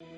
नमस्कार,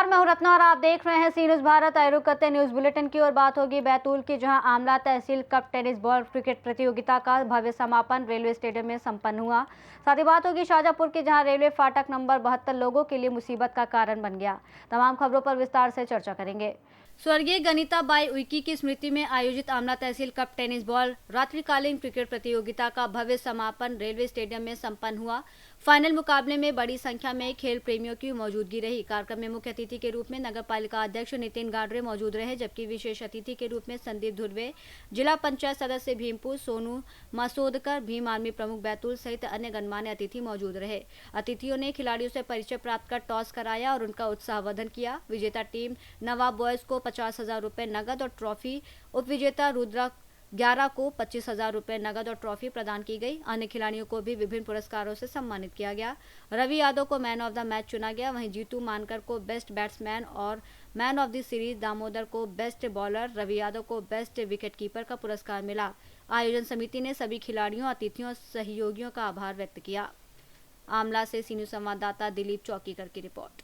मैं हूं रत्ना और आप देख रहे हैं सी न्यूज भारत। आए रुक करते न्यूज बुलेटिन की और बात होगी बैतूल की, जहां आमला तहसील कप टेनिस बॉल क्रिकेट प्रतियोगिता का भव्य समापन रेलवे स्टेडियम में संपन्न हुआ। साथ ही बात होगी शाजापुर की, जहां रेलवे फाटक नंबर 72 लोगों के लिए मुसीबत का कारण बन गया। तमाम खबरों पर विस्तार से चर्चा करेंगे। स्वर्गीय गनीता बाई उइके की स्मृति में आयोजित आमला तहसील कप टेनिस बॉल रात्रिकालीन क्रिकेट प्रतियोगिता का भव्य समापन रेलवे स्टेडियम में संपन्न हुआ। फाइनल मुकाबले में बड़ी संख्या में खेल प्रेमियों की मौजूदगी रही। कार्यक्रम में मुख्य अतिथि के रूप में नगर पालिका अध्यक्ष नितिन गाडरे मौजूद रहे, जबकि विशेष अतिथि के रूप में संदीप धुर्वे, जिला पंचायत सदस्य भीमपुर, सोनू मसोदकर, भीम आर्मी प्रमुख बैतूल सहित अन्य गणमान्य अतिथि मौजूद रहे। अतिथियों ने खिलाड़ियों से परिचय प्राप्त कर टॉस कराया और उनका उत्साहवर्धन किया। विजेता टीम नवाब बॉयज को 50,000 रुपए नगद और ट्रॉफी, उपविजेता रुद्रा 11 को 25,000 रुपए नगद और ट्रॉफी प्रदान की गई। अन्य खिलाड़ियों को भी विभिन्न पुरस्कारों से सम्मानित किया गया। रवि यादव को मैन ऑफ द मैच चुना गया। वहीं जीतू मानकर को बेस्ट बैट्समैन और man of the series, Damodar को बेस्ट बॉलर, रवि यादव को बेस्ट विकेट कीपर का पुरस्कार मिला। आयोजन समिति ने सभी खिलाड़ियों, अतिथियों और सहयोगियों का आभार व्यक्त किया। आमला से सी न्यूज संवाददाता दिलीप चौकीकर की रिपोर्ट।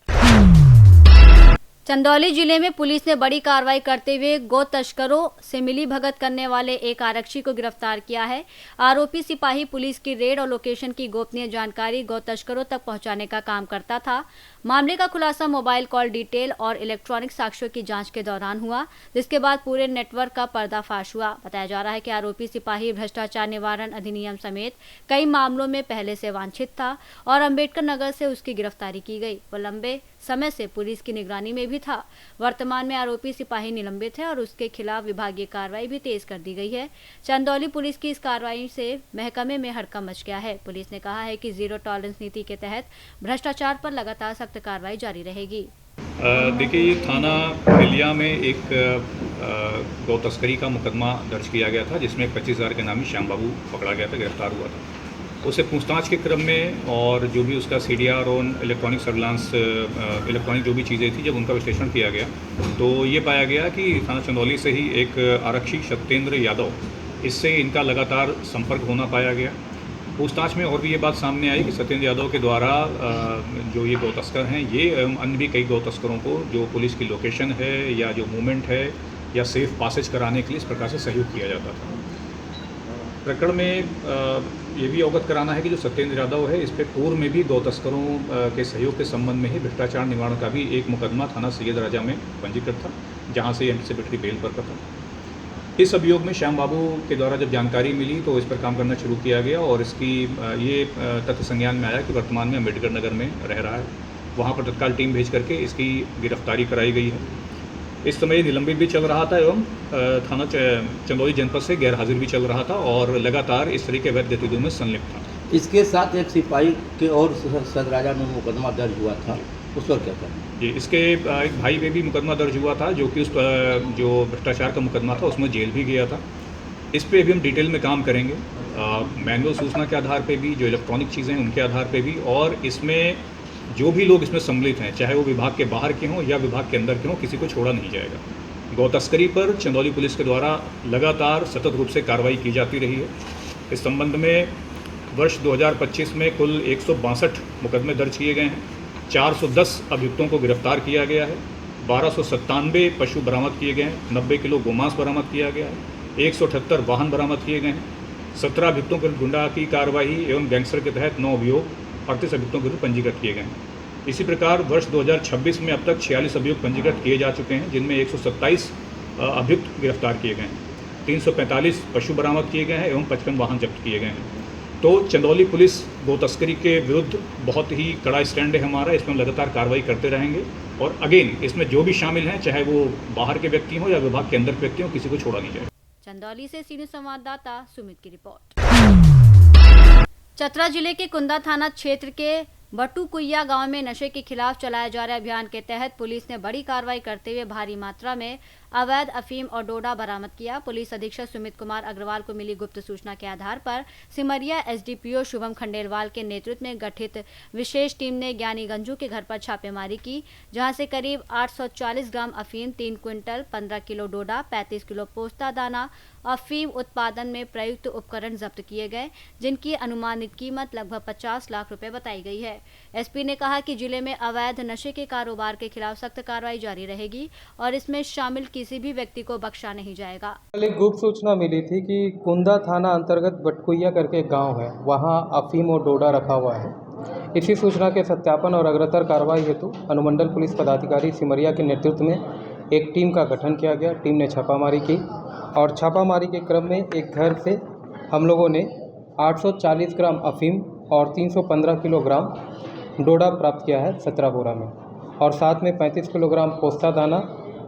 चंदौली जिले में पुलिस ने बड़ी कार्रवाई करते हुए गौ तस्करों से मिलीभगत करने वाले एक आरक्षी को गिरफ्तार किया है। आरोपी सिपाही पुलिस की रेड और लोकेशन की गोपनीय जानकारी गौ तस्करों तक पहुंचाने का काम करता था। मामले का खुलासा मोबाइल कॉल डिटेल और इलेक्ट्रॉनिक साक्ष्यों की जांच के दौरान हुआ, जिसके बाद पूरे नेटवर्क का पर्दाफाश हुआ। बताया जा रहा है कि आरोपी सिपाही भ्रष्टाचार निवारण अधिनियम समेत कई मामलों में पहले से वांछित था और अंबेडकर नगर से उसकी गिरफ्तारी की गई। वह लंबे समय से पुलिस की निगरानी में भी था। वर्तमान में आरोपी सिपाही निलंबित है और उसके खिलाफ विभागीय कार्रवाई भी तेज कर दी गई है। चंदौली पुलिस की इस कार्रवाई से महकमे में हड़कंप मच गया है। पुलिस ने कहा है कि जीरो टॉलरेंस नीति के तहत भ्रष्टाचार पर लगातार सख्त कार्रवाई जारी रहेगी। देखिए, ये थाना बेलिया में एक गौ तस्करी का मुकदमा दर्ज किया गया था, जिसमें 25,000 के नामी श्याम बाबू पकड़ा गया था, गिरफ्तार हुआ था। उसे पूछताछ के क्रम में और जो भी उसका CDR और इलेक्ट्रॉनिक सर्विलांस, इलेक्ट्रॉनिक जो भी चीज़ें थी, जब उनका विश्लेषण किया गया तो ये पाया गया कि थाना चंदौली से ही एक आरक्षी सत्येंद्र यादव, इससे इनका लगातार संपर्क होना पाया गया। पूछताछ में और भी ये बात सामने आई कि सत्येंद्र यादव के द्वारा जो ये गौ तस्कर हैं, ये एवं अन्य भी कई गौ तस्करों को जो पुलिस की लोकेशन है या जो मूवमेंट है या सेफ पासेज कराने के लिए इस प्रकार से सहयोग किया जाता था। प्रकरण में ये भी अवगत कराना है कि जो सत्येंद्र यादव है, इस पर पूर्व में भी गौ तस्करों के सहयोग के संबंध में ही भ्रष्टाचार निवारण का भी एक मुकदमा थाना सैयद राजा में पंजीकृत था, जहाँ से एंटीसिपेटरी बेल पर था। इस अभियोग में श्याम बाबू के द्वारा जब जानकारी मिली तो इस पर काम करना शुरू किया गया और इसकी ये तथ्य संज्ञान में आया कि वर्तमान में अम्बेडकर नगर में रह रहा है। वहाँ पर तत्काल टीम भेज करके इसकी गिरफ्तारी कराई गई है। इस समय निलंबित भी चल रहा था एवं थाना चंदौली जनपद से गैर हाजिर भी चल रहा था और लगातार इस तरह के अवैध गतिविधियों में संलिप्त था। इसके साथ एक सिपाही के और सदराजा में मुकदमा दर्ज हुआ था, उस पर क्या था? जी, इसके एक भाई पे भी मुकदमा दर्ज हुआ था, जो कि उस जो भ्रष्टाचार का मुकदमा था उसमें जेल भी गया था। इस पे भी हम डिटेल में काम करेंगे, मैनुअल सूचना के आधार पे भी, जो इलेक्ट्रॉनिक चीज़ें हैं उनके आधार पे भी, और इसमें जो भी लोग इसमें सम्मिलित हैं, चाहे वो विभाग के बाहर के हों या विभाग के अंदर के हों, किसी को छोड़ा नहीं जाएगा। गौ तस्करी पर चंदौली पुलिस के द्वारा लगातार सतत रूप से कार्रवाई की जाती रही है। इस संबंध में वर्ष 2025 में कुल 162 मुकदमे दर्ज किए गए हैं, 410 अभियुक्तों को गिरफ्तार किया गया है, 1297 पशु बरामद किए गए हैं, 90 किलो गोमांस बरामद किया गया है, 178 वाहन बरामद किए गए हैं, 17 अभियुक्तों पर गुंडा की कार्रवाई एवं गैंगस्टर के तहत 9 अभियोग 38 अभियुक्तों के विरुद्ध पंजीकृत किए गए हैं। इसी प्रकार वर्ष 2026 में अब तक 46 अभियुक्त पंजीकृत किए जा चुके हैं, जिनमें 127 अभियुक्त गिरफ्तार किए गए हैं, 345 पशु बरामद किए गए हैं एवं 55 वाहन जब्त किए गए हैं। तो चंदौली पुलिस गौ तस्करी के विरुद्ध बहुत ही कड़ा स्टैंड है हमारा, इसमें हम लगातार कार्रवाई करते रहेंगे और अगेन इसमें जो भी शामिल हैं, चाहे वो बाहर के व्यक्ति हों या विभाग के अंदर के व्यक्ति हों, किसी को छोड़ा नहीं जाएगा। चंदौली से सी न्यूज संवाददाता सुमित की रिपोर्ट। चतरा जिले के कुंदा थाना क्षेत्र के बटुकुइया गांव में नशे के खिलाफ चलाए जा रहे अभियान के तहत पुलिस ने बड़ी कार्रवाई करते हुए भारी मात्रा में अवैध अफीम और डोडा बरामद किया। पुलिस अधीक्षक सुमित कुमार अग्रवाल को मिली गुप्त सूचना के आधार पर सिमरिया एसडीपीओ शुभम खंडेलवाल के नेतृत्व में गठित विशेष टीम ने ज्ञानी गंजू के घर पर छापेमारी की, जहां से करीब 840 ग्राम अफीम, 3 क्विंटल 15 किलो डोडा, 35 किलो पोस्ता दाना, अफीम उत्पादन में प्रयुक्त उपकरण जब्त किए गए, जिनकी अनुमानित कीमत लगभग 50 लाख रुपए बताई गई है। एसपी ने कहा कि जिले में अवैध नशे के कारोबार के खिलाफ सख्त कार्रवाई जारी रहेगी और इसमें शामिल किसी भी व्यक्ति को बख्शा नहीं जाएगा। कल एक गुप्त सूचना मिली थी कि कुंदा थाना अंतर्गत बटकुइया करके एक गांव है, वहां अफीम और डोडा रखा हुआ है। इसी सूचना के सत्यापन और अग्रतर कार्रवाई हेतु अनुमंडल पुलिस पदाधिकारी सिमरिया के नेतृत्व में एक टीम का गठन किया गया। टीम ने छापामारी की और छापामारी के क्रम में एक घर से हम लोगों ने 840 ग्राम अफीम और 315 किलोग्राम डोडा प्राप्त किया है 17 बोरा में, और साथ में 35 किलोग्राम पोस्ता दाना,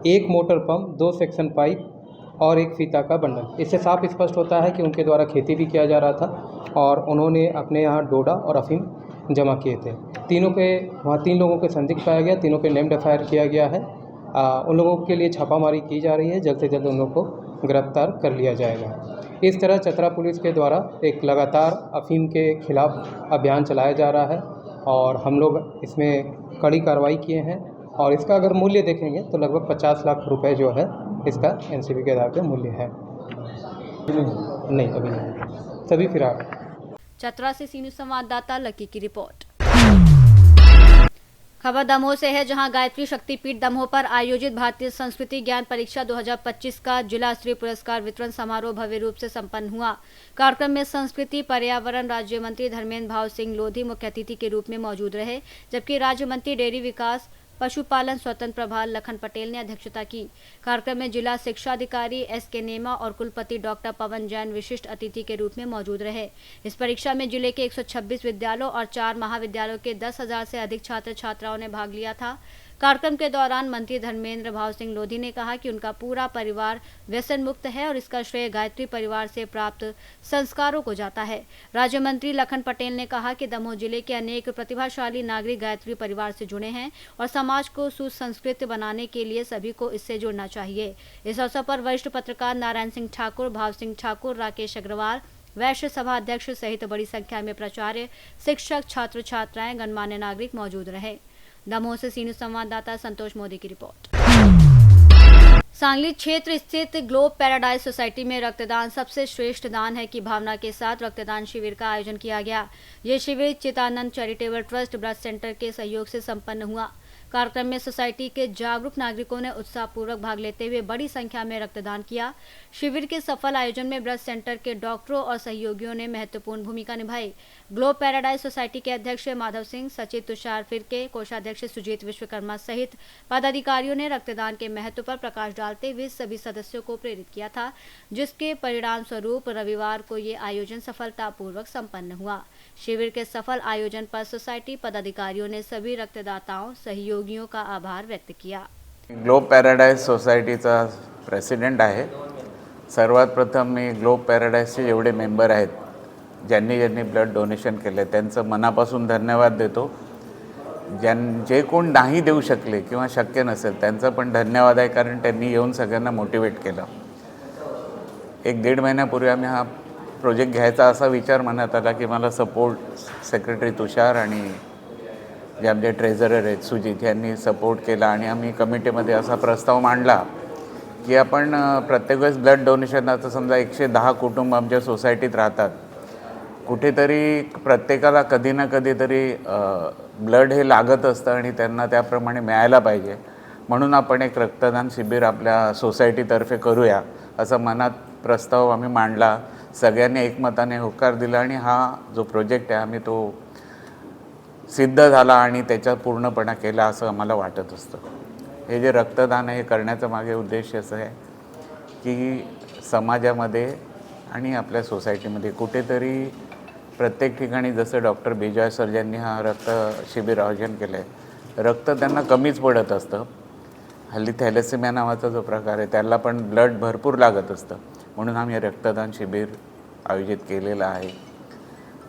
एक मोटर पंप, 2 सेक्शन पाइप और एक फीता का बंडल। इससे साफ स्पष्ट होता है कि उनके द्वारा खेती भी किया जा रहा था और उन्होंने अपने यहाँ डोडा और अफीम जमा किए थे। वहाँ 3 लोगों के संदिग्ध पाया गया, तीनों पे नेम्ड एफआईआर किया गया है। उन लोगों के लिए छापामारी की जा रही है, जल्द से जल्द उन लोगों को गिरफ्तार कर लिया जाएगा। इस तरह चतरा पुलिस के द्वारा एक लगातार अफीम के खिलाफ अभियान चलाया जा रहा है और हम लोग इसमें कड़ी कार्रवाई किए हैं और इसका अगर मूल्य देखेंगे तो लगभग 50 लाख रुपए जो है इसका एनसीबी के आधार पर मूल्य है। नहीं, अभी नहीं, सभी फिरार। चतरा से सीनियर संवाददाता लकी की रिपोर्ट। खबर दमोह से है, जहां गायत्री शक्तिपीठ दमोह पर आयोजित भारतीय संस्कृति ज्ञान परीक्षा 2025 का जिला स्तरीय पुरस्कार वितरण समारोह भव्य रूप से संपन्न हुआ। कार्यक्रम में संस्कृति पर्यावरण राज्य मंत्री धर्मेंद्र भाव सिंह लोधी मुख्य अतिथि के रूप में मौजूद रहे, जबकि राज्य मंत्री डेयरी विकास पशुपालन स्वतंत्र प्रभार लखन पटेल ने अध्यक्षता की। कार्यक्रम में जिला शिक्षा अधिकारी एस.के. नेमा और कुलपति डॉक्टर पवन जैन विशिष्ट अतिथि के रूप में मौजूद रहे। इस परीक्षा में जिले के 126 विद्यालयों और 4 महाविद्यालयों के 10,000 से अधिक छात्र छात्राओं ने भाग लिया था। कार्यक्रम के दौरान मंत्री धर्मेंद्र भाव सिंह लोधी ने कहा कि उनका पूरा परिवार व्यसन मुक्त है और इसका श्रेय गायत्री परिवार से प्राप्त संस्कारों को जाता है। राज्य मंत्री लखन पटेल ने कहा कि दमोह जिले के अनेक प्रतिभाशाली नागरिक गायत्री परिवार से जुड़े हैं और समाज को सुसंस्कृत बनाने के लिए सभी को इससे जुड़ना चाहिए। इस अवसर पर वरिष्ठ पत्रकार नारायण सिंह ठाकुर, भाव सिंह ठाकुर, राकेश अग्रवाल, वैश्य सभा अध्यक्ष सहित बड़ी संख्या में प्राचार्य, शिक्षक, छात्र छात्राएं, गणमान्य नागरिक मौजूद रहे। दमोह से सीनियर संवाददाता संतोष मोदी की रिपोर्ट। सांगली क्षेत्र स्थित ग्लोब पैराडाइज सोसाइटी में रक्तदान सबसे श्रेष्ठ दान है की भावना के साथ रक्तदान शिविर का आयोजन किया गया। ये शिविर Chitanand charitable trust blood centre के सहयोग से संपन्न हुआ। कार्यक्रम में सोसाइटी के जागरूक नागरिकों ने उत्साहपूर्वक भाग लेते हुए बड़ी संख्या में रक्तदान किया। शिविर के सफल आयोजन में ब्लड सेंटर के डॉक्टरों और सहयोगियों ने महत्वपूर्ण भूमिका निभाई। ग्लोब पैराडाइज सोसाइटी के अध्यक्ष माधव सिंह, सचिव तुषार फिरके, कोषाध्यक्ष सुजीत विश्वकर्मा सहित पदाधिकारियों ने रक्तदान के महत्व पर प्रकाश डालते हुए सभी सदस्यों को प्रेरित किया था, जिसके परिणाम स्वरूप रविवार को ये आयोजन सफलतापूर्वक संपन्न हुआ। शिविर के सफल आयोजन पर सोसाइटी पदाधिकारियों ने सभी रक्तदाताओं सहयोगियों का आभार व्यक्त किया। ग्लोब पॅराडाईज सोसायटीचा प्रेसिडेंट आहे। सर्वात प्रथम मी ग्लोब पॅराडाईजचे जेवढे मेंबर आहेत, ज्यांनी ब्लड डोनेशन केले, त्यांचं मनापासून धन्यवाद देतो। जे कोण नाही देऊ शकले किंवा शक्य नसेल त्यांचं पण धन्यवाद आहे, कारण त्यांनी येऊन सगळ्यांना मोटिवेट केलं। 1-1.5 महिन्यापूर्वी आम्ही हा प्रोजेक्ट घ्यायचा असा विचार मनात आला की मला सपोर्ट सेक्रेटरी तुषार आणि जे आमचे ट्रेझरर आहेत सुजित यांनी सपोर्ट केला आणि आम्ही कमिटीमध्ये असा प्रस्ताव मांडला की आपण प्रत्येक वेळेस ब्लड डोनेशन, आता समजा 110 कुटुंब आमच्या सोसायटीत राहतात, कुठेतरी प्रत्येकाला कधी ना कधीतरी ब्लड हे लागत असतं आणि त्यांना त्याप्रमाणे मिळायला पाहिजे, म्हणून आपण एक रक्तदान शिबिर आपल्या सोसायटीतर्फे करूया असा मनात प्रस्ताव आम्ही मांडला। सगळ्यांनी एकमताने होकार दिला आणि हा जो प्रोजेक्ट आहे आम्ही तो सिद्ध झाला आणि त्याचा पूर्णपणा केला असं आम्हाला वाटत असतं। हे जे रक्तदान आहे करण्याचा मागे उद्देश असं आहे की समाजामध्ये आणि आपल्या सोसायटीमध्ये कुठेतरी प्रत्येक ठिकाणी जसं डॉक्टर बिजॉय सर यांनी हा रक्त शिबिर आयोजन केलं आहे, रक्त त्यांना कमीच पडत असतं। हल्ली थॅलेसेमिया नावाचा जो प्रकार आहे त्याला पण ब्लड भरपूर लागत असतं, म्हणून आम्ही रक्तदान शिबिर आयोजित केलेलं आहे।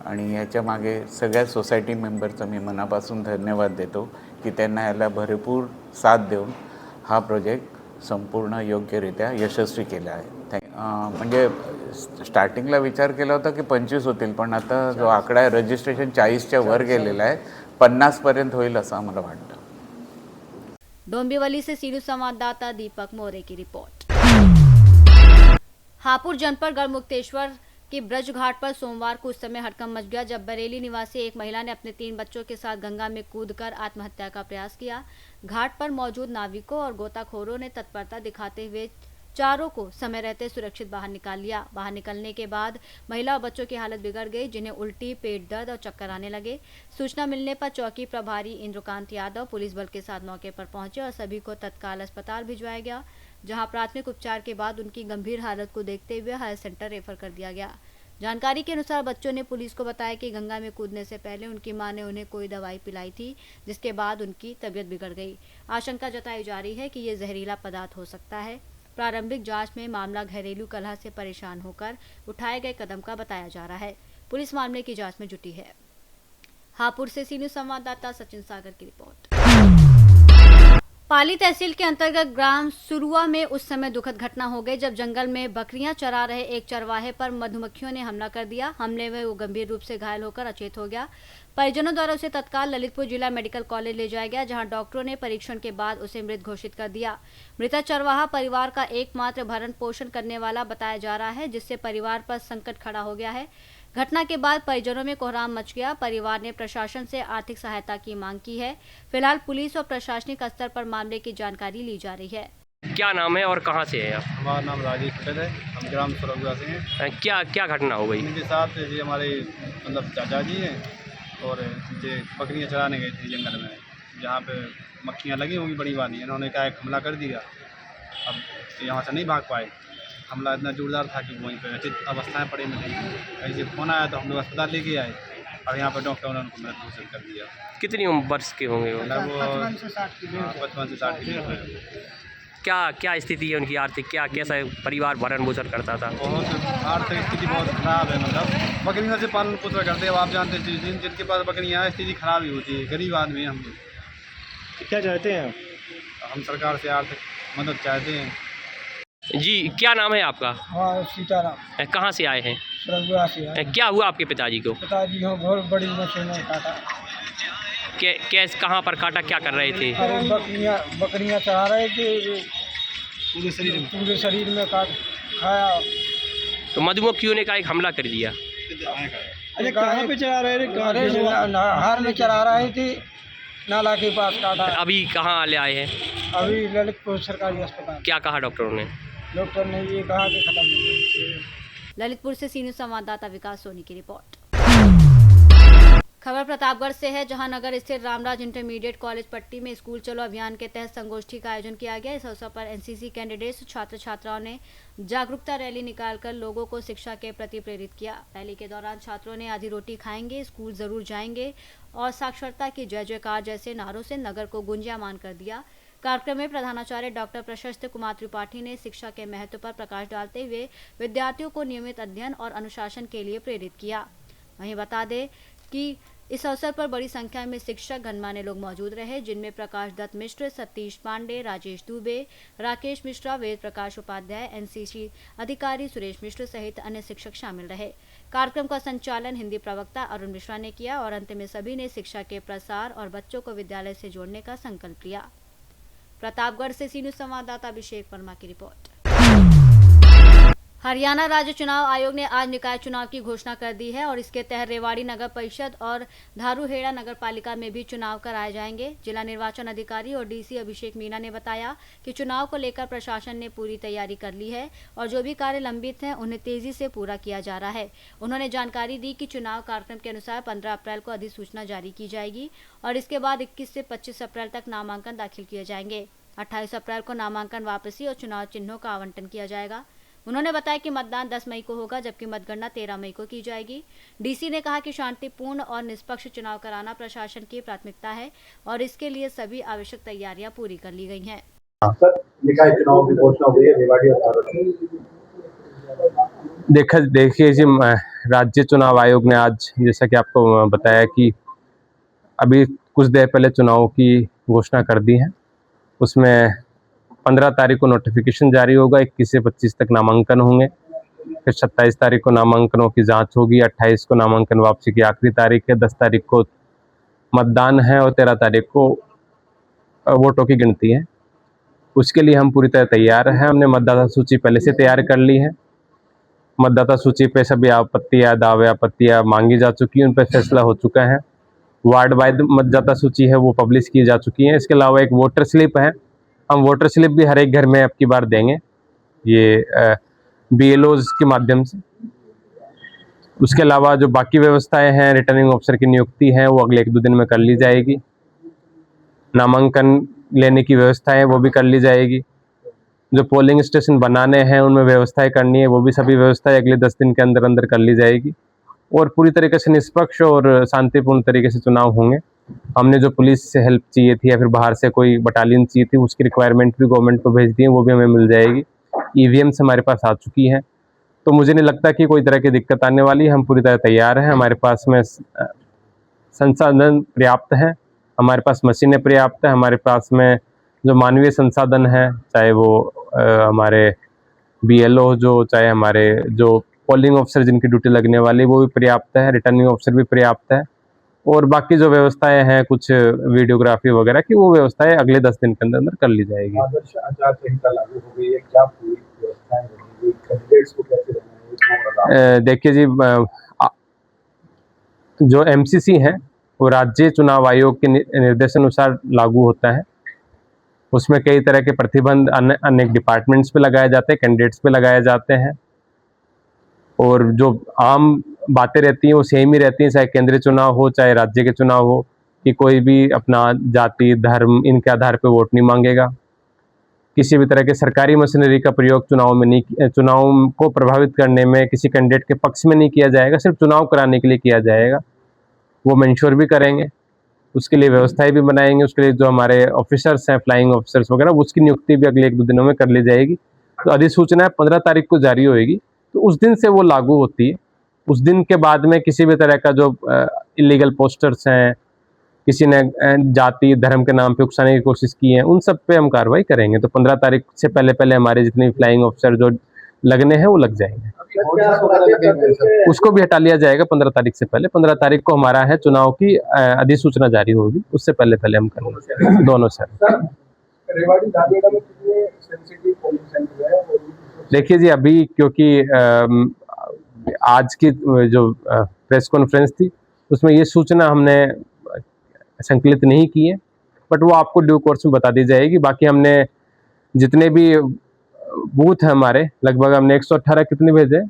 आणि ह्याच्या मागे सगळ्या सोसायटी मेंबरचा मी मनापासून धन्यवाद देतो की त्यांना याला भरपूर साथ देऊन हा प्रोजेक्ट संपूर्ण योग्यरित्या यशस्वी केला आहे. म्हणजे स्टार्टिंगला विचार केला होता की 25 होतील, पण आता जो आकडा आहे रजिस्ट्रेशन 40च्या वर गेलेला आहे, 50पर्यंत होईल असं आम्हाला वाटतं. डोंबिवली से सीरू संवाददाता दीपक मोरे की रिपोर्ट। हापुड़ जनपद गढ़मुक्तेश्वर की ब्रज घाट पर सोमवार को उस समय हड़कंप मच गया जब बरेली निवासी एक महिला ने अपने 3 बच्चों के साथ गंगा में कूदकर आत्महत्या का प्रयास किया। घाट पर मौजूद नाविकों और गोताखोरों ने तत्परता दिखाते हुए चारों को समय रहते सुरक्षित बाहर निकाल लिया। बाहर निकलने के बाद महिला और बच्चों की हालत बिगड़ गई, जिन्हें उल्टी, पेट दर्द और चक्कर आने लगे। सूचना मिलने पर चौकी प्रभारी इंद्रकांत यादव पुलिस बल के साथ मौके पर पहुंचे और सभी को तत्काल अस्पताल भिजवाया गया, जहां प्राथमिक उपचार के बाद उनकी गंभीर हालत को देखते हुए हायर सेंटर रेफर कर दिया गया। जानकारी के अनुसार बच्चों ने पुलिस को बताया कि गंगा में कूदने से पहले उनकी मां ने उन्हें कोई दवाई पिलाई थी, जिसके बाद उनकी तबीयत बिगड़ गई। आशंका जताई जा रही है कि ये जहरीला पदार्थ हो सकता है। प्रारंभिक जांच में मामला घरेलू कलह से परेशान होकर उठाए गए कदम का बताया जा रहा है। पुलिस मामले की जांच में जुटी है। हापुड़ से सी न्यूज़ संवाददाता सचिन सागर की रिपोर्ट। पाली तहसील के अंतर्गत ग्राम सुरुआ में उस समय दुखद घटना हो गई जब जंगल में बकरियां चरा रहे एक चरवाहे पर मधुमक्खियों ने हमला कर दिया। हमले में वो गंभीर रूप से घायल होकर अचेत हो गया। परिजनों द्वारा उसे तत्काल ललितपुर जिला मेडिकल कॉलेज ले जाया गया, जहां डॉक्टरों ने परीक्षण के बाद उसे मृत घोषित कर दिया। मृतक चरवाहा परिवार का एकमात्र भरण पोषण करने वाला बताया जा रहा है, जिससे परिवार पर संकट खड़ा हो गया है। घटना के बाद परिजनों में कोहराम मच गया। परिवार ने प्रशासन से आर्थिक सहायता की मांग की है। फिलहाल पुलिस और प्रशासनिक स्तर पर मामले की जानकारी ली जा रही है। क्या नाम है और कहाँ से है आप? हमारा नाम राजेश पटेल है, हम ग्राम सुरगुआ से हैं। क्या क्या घटना हो गई? इनके साथ ये हमारे मतलब चाचा जी हैं और ये बकरियां चराने गए थे जंगल में, जहाँ पे मक्खियाँ लगी होंगी बड़ी वाली। इन्होंने क्या हमला कर दिया। अब यहाँ से नहीं भाग पाए। हमला इतना जोरदार था कि वहीं पर अचित अवस्थाएँ पड़ी मिली। ऐसे फोन आया तो हम लोग अस्पताल लेके आए और यहाँ पर डॉक्टर ने उनको मृत घोषित कर दिया। कितनी वर्ष के होंगे वो? 55 से 60 की उम्र है। क्या क्या स्थिति है उनकी आर्थिक? क्या कैसा परिवार भरण पोषण करता था? बहुत आर्थिक स्थिति बहुत खराब है। मतलब बकरियों से पालन पोषण करते हैं। आप जानते हैं जिनके पास बकरियाँ हैं स्थिति खराब ही होती है। गरीब आदमी हैं हम लोग। क्या चाहते हैं हम सरकार से आर्थिक मदद चाहते हैं। जी, क्या नाम है आपका? हाँ, सीताराम। कहाँ से आए हैं? सुरगुआ से है। क्या हुआ आपके पिताजी को? पिताजी को बहुत बड़ी मछली ने काटा। कैसे कहाँ पर काटा? क्या कर रहे थे? अरे बकरियां चढ़ा रहे थे, पूरे शरीर में काट खाया। तो मधुमक्खियों ने का एक हमला कर दिया। अरे कहाँ पे चढ़ा रहे थे? नहर में चढ़ा रहे थे, नाला के पास काटा। अभी कहाँ ले आए हैं? अभी ललितपुर सरकारी अस्पताल। क्या कहा डॉक्टरों ने? डॉक्टर ने ये कहा कि खत्म हो गया। ललितपुर से सीनियर संवाददाता विकास सोनी की रिपोर्ट। खबर प्रतापगढ़ से है, जहां नगर स्थित रामराज इंटरमीडिएट कॉलेज पट्टी में स्कूल चलो अभियान के तहत संगोष्ठी का आयोजन किया गया। इस अवसर पर एनसीसी कैंडिडेट्स छात्र छात्राओं ने जागरूकता रैली निकालकर लोगों को शिक्षा के प्रति प्रेरित किया। रैली के दौरान छात्रों ने आधी रोटी खाएंगे, स्कूल जरूर जाएंगे और साक्षरता की जय जयकार जैसे नारों से नगर को गुंजायमान कर दिया। कार्यक्रम में प्रधानाचार्य डॉक्टर प्रशस्त कुमार त्रिपाठी ने शिक्षा के महत्व पर प्रकाश डालते हुए विद्यार्थियों को नियमित अध्ययन और अनुशासन के लिए प्रेरित किया। वहीं बता दें कि इस अवसर पर बड़ी संख्या में शिक्षक गणमान्य लोग मौजूद रहे, जिनमें प्रकाश दत्त मिश्र, सतीश पांडे, राजेश दुबे, राकेश मिश्रा, वेद प्रकाश उपाध्याय, एनसीसी अधिकारी सुरेश मिश्र सहित अन्य शिक्षक शामिल रहे। कार्यक्रम का संचालन हिंदी प्रवक्ता अरुण मिश्रा ने किया और अंत में सभी ने शिक्षा के प्रसार और बच्चों को विद्यालय से जोड़ने का संकल्प लिया। प्रतापगढ़ से सी न्यूज़ संवाददाता अभिषेक वर्मा की रिपोर्ट। हरियाणा राज्य चुनाव आयोग ने आज निकाय चुनाव की घोषणा कर दी है और इसके तहत रेवाड़ी नगर परिषद और धारूहेड़ा नगर पालिका में भी चुनाव कराए जाएंगे। जिला निर्वाचन अधिकारी और डीसी अभिषेक मीणा ने बताया कि चुनाव को लेकर प्रशासन ने पूरी तैयारी कर ली है और जो भी कार्य लंबित हैं उन्हें तेजी से पूरा किया जा रहा है। उन्होंने जानकारी दी कि चुनाव कार्यक्रम के अनुसार 15 अप्रैल को अधिसूचना जारी की जाएगी और इसके बाद 21 से 25 अप्रैल तक नामांकन दाखिल किए जाएंगे। 28 अप्रैल को नामांकन वापसी और चुनाव चिन्हों का आवंटन किया जाएगा। उन्होंने बताया कि मतदान 10 मई को होगा, जबकि मतगणना 13 मई को की जाएगी। डीसी ने कहा कि शांतिपूर्ण और निष्पक्ष चुनाव कराना प्रशासन की प्राथमिकता है और इसके लिए सभी आवश्यक तैयारियां पूरी कर ली गई हैं। निकाय चुनाव की घोषणा हुई है रेवाड़ी और धारूहेड़ा। देखिए जी, राज्य चुनाव आयोग ने आज जैसा कि आपको बताया कि अभी कुछ देर पहले चुनाव की घोषणा कर दी है। उसमें 15 तारीख को नोटिफिकेशन जारी होगा, 21 से 25 तक नामांकन होंगे, फिर 27 तारीख को नामांकनों की जांच होगी, 28 को नामांकन वापसी की आखिरी तारीख है, 10 तारीख को मतदान है और 13 तारीख को वोटों की गिनती है। उसके लिए हम पूरी तरह तैयार हैं। हमने मतदाता सूची पहले से तैयार कर ली है। मतदाता सूची पे सभी आपत्तियां, दावे, आपत्तियां मांगी जा चुकी हैं, उन पर फैसला हो चुका है। वार्ड वाइज मतदाता सूची है वो पब्लिश की जा चुकी है। इसके अलावा एक वोटर स्लिप है, हम वोटर स्लिप भी हर एक घर में अब की बार देंगे, ये BLOs के माध्यम से। उसके अलावा जो बाकी व्यवस्थाएं हैं, रिटर्निंग ऑफिसर की नियुक्ति है वो अगले 1-2 दिन में कर ली जाएगी। नामांकन लेने की व्यवस्थाएं वो भी कर ली जाएगी। जो पोलिंग स्टेशन बनाने हैं उनमें व्यवस्थाएं करनी है, वो भी सभी व्यवस्थाएं अगले 10 दिन के अंदर अंदर कर ली जाएगी और पूरी तरीके से निष्पक्ष और शांतिपूर्ण तरीके से चुनाव होंगे। हमने जो पुलिस से हेल्प चाहिए थी या फिर बाहर से कोई बटालियन चाहिए थी, उसकी रिक्वायरमेंट भी गवर्नमेंट को भेज दी है, वो भी हमें मिल जाएगी। EVMs हमारे पास आ चुकी है, तो मुझे नहीं लगता कि कोई तरह की दिक्कत आने वाली है। हम पूरी तरह तैयार हैं, हमारे पास में संसाधन पर्याप्त हैं, हमारे पास मशीनें पर्याप्त हैं, हमारे पास में जो मानवीय संसाधन है, चाहे वो हमारे BLO जो, चाहे हमारे जो पोलिंग ऑफिसर जिनकी ड्यूटी लगने वाली वो भी पर्याप्त है, रिटर्निंग ऑफिसर भी पर्याप्त है और बाकी जो व्यवस्थाएं हैं कुछ वीडियोग्राफी वगैरह की, वो व्यवस्थाएं अगले 10 दिन के अंदर अंदर कर ली जाएगी। आदर्श आचार संहिता लागू हो गई है, क्या पूरी व्यवस्थाएं रहेंगी, कैंडिडेट्स को कैसे रहना है? देखिए जी, जो MCC है वो राज्य चुनाव आयोग के निर्देशानुसार लागू होता है। उसमें कई तरह के प्रतिबंध अनेक डिपार्टमेंट्स पे लगाए जाते हैं, कैंडिडेट्स पे लगाए जाते हैं और जो आम बातें रहती हैं वो सेम ही रहती हैं, चाहे केंद्रीय चुनाव हो चाहे राज्य के चुनाव हो, कि कोई भी अपना जाति, धर्म इनके आधार पे वोट नहीं मांगेगा। किसी भी तरह के सरकारी मशीनरी का प्रयोग चुनाव को प्रभावित करने में किसी कैंडिडेट के पक्ष में नहीं किया जाएगा, सिर्फ चुनाव कराने के लिए किया जाएगा। वो हम इंश्योर भी करेंगे, उसके लिए व्यवस्थाएं भी बनाएंगे। उसके लिए जो हमारे ऑफिसर्स हैं, फ्लाइंग ऑफिसर्स वगैरह, उसकी नियुक्ति भी अगले 1-2 दिनों में कर ली जाएगी। तो अधिसूचना 15 तारीख को जारी होएगी, तो उस दिन से वो लागू होती है। उस दिन के बाद में किसी भी तरह का जो इलीगल पोस्टर्स हैं, किसी ने जाति धर्म के नाम पे उकसाने की कोशिश की है, उन सब पे हम कार्रवाई करेंगे। तो 15 तारीख से पहले पहले हमारे जितने फ्लाइंग ऑफिसर जो लगने हैं वो लग जाएंगे, उसको भी हटा लिया जाएगा 15 तारीख से पहले। 15 तारीख को हमारा है चुनाव की अधिसूचना जारी होगी, उससे पहले पहले हम करेंगे दोनों सर। देखिए जी, अभी क्योंकि आज की जो प्रेस कॉन्फ्रेंस थी उसमें ये सूचना हमने संकलित नहीं की है, बट वो आपको ड्यू कोर्स में बता दी जाएगी। बाकी हमने जितने भी बूथ है हमारे, लगभग हमने 118 कितने भेजे,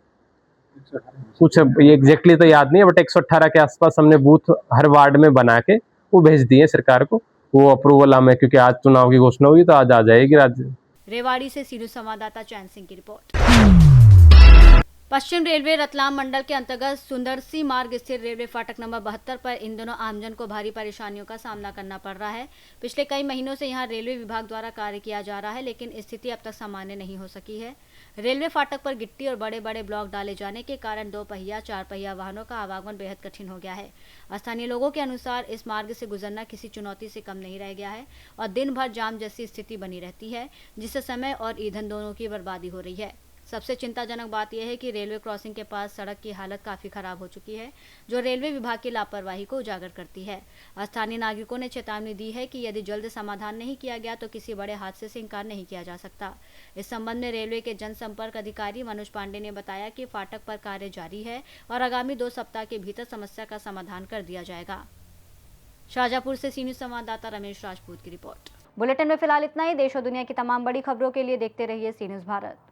कुछ ये एग्जैक्टली तो याद नहीं है, बट 118 के आसपास हमने बूथ हर वार्ड में बना के वो भेज दिए सरकार को। वो अप्रूवल हमें, क्योंकि आज चुनाव की घोषणा हुई तो आज आ जाएगी राज्य। रेवाड़ी से सीधू संवाददाता चैन सिंह की रिपोर्ट। पश्चिम रेलवे रतलाम मंडल के अंतर्गत सुंदरसी मार्ग स्थित रेलवे फाटक नंबर 72 पर इन दिनों आमजन को भारी परेशानियों का सामना करना पड़ रहा है। पिछले कई महीनों से यहां रेलवे विभाग द्वारा कार्य किया जा रहा है, लेकिन स्थिति अब तक सामान्य नहीं हो सकी है। रेलवे फाटक पर गिट्टी और बड़े बड़े ब्लॉक डाले जाने के कारण 2 पहिया 4 पहिया वाहनों का आवागमन बेहद कठिन हो गया है। स्थानीय लोगों के अनुसार इस मार्ग से गुजरना किसी चुनौती से कम नहीं रह गया है और दिन भर जाम जैसी स्थिति बनी रहती है, जिससे समय और ईंधन दोनों की बर्बादी हो रही है। सबसे चिंताजनक बात यह है कि रेलवे क्रॉसिंग के पास सड़क की हालत काफी खराब हो चुकी है, जो रेलवे विभाग की लापरवाही को उजागर करती है। स्थानीय नागरिकों ने चेतावनी दी है कि यदि जल्द समाधान नहीं किया गया तो किसी बड़े हादसे से इंकार नहीं किया जा सकता। इस संबंध में रेलवे के जनसंपर्क अधिकारी मनोज पांडे ने बताया कि फाटक पर कार्य जारी है और आगामी 2 सप्ताह के भीतर समस्या का समाधान कर दिया जाएगा। शाहजहाँपुर से सी न्यूज़ संवाददाता रमेश राजपूत की रिपोर्ट। बुलेटिन में फिलहाल इतना ही। देश और दुनिया की तमाम बड़ी खबरों के लिए देखते रहिए सी न्यूज़ भारत।